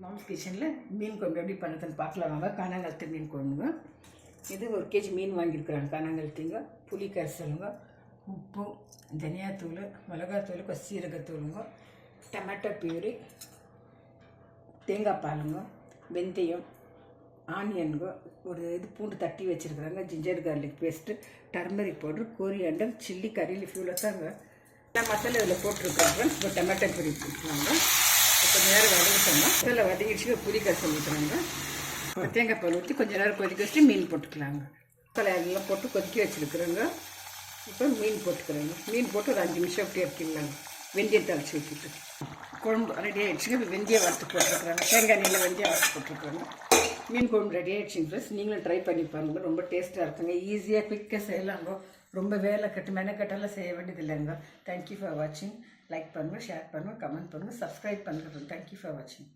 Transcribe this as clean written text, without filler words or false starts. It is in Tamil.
மாம்ஸ் கிச்சனில் மீன் குழம்பு எப்படி பண்ணுறதுன்னு பார்க்கலாம் வாங்க. கானாங்கழுத்து மீன் குழம்புங்க. இது 1 kg மீன் வாங்கியிருக்கிறாங்க. கானாங்கழுத்துங்க, புளி கரைசலுங்க, உப்பு, தனியாத்தூள், மிளகாத்தூள், சீரகத்தூளுங்க, டொமேட்டோ பியூரி, தேங்காய் பாலுங்க, வெந்தயம், ஆனியனுங்க, ஒரு பூண்டு தட்டி வச்சுருக்குறாங்க, ginger garlic paste, turmeric powder, coriander, chilli, கறி லீஃப் இவ்வளோதாங்க. நான் மசாலா இதில் போட்டிருக்காங்க. இப்போ டொமேட்டோ பியூரி போட்டுருவாங்க. கொஞ்சம் நேரம் வதங்கிட்டோம்னா மசாலா வதங்கிடுச்சு. புளி கரைசல் ஊற்றுறாங்க. தேங்காய் பால் ஊற்றி கொஞ்சம் நேரம் கொதிக்க வச்சுட்டு மீன் போட்டுக்கலாங்க. மசாலா எல்லாம் போட்டு கொதிக்க வச்சுருக்குறோங்க. இப்போ மீன் போட்டுக்கிறோங்க. மீன் போட்டு ஒரு 5 நிமிஷம் அப்படி எடுத்துக்கலாங்க. வெந்தயம் தழைச்சி ஊற்றிட்டு குழம்பு ரெடி ஆகிடுச்சுங்க. இப்போ வெந்தயம் வறுத்து போட்டுருக்குறாங்க. தேங்காய் நெல்லை வெந்தயம் வறுத்து போட்டுருக்குறாங்க. மீன் குழம்பு ரெடி ஆகிடுச்சிங்க ஃப்ரெண்ட்ஸ். நீங்களும் ட்ரை பண்ணி பாருங்க. ரொம்ப டேஸ்ட்டாக இருக்குங்க. ஈஸியாக குயிக்காக செய்யலாங்க. ரொம்ப வேலை கட்டு மெனக்கட்டெல்லாம் செய்ய வேண்டியது இல்லைங்க. தேங்க்யூ ஃபார் வாட்சிங். லைக் பண்ணுங்கள், ஷேர் பண்ணுங்கள், கமெண்ட் பண்ணுங்கள், சப்ஸ்கிரைப் பண்ணுங்கள். தேங்க்யூ ஃபார் வாட்சிங்.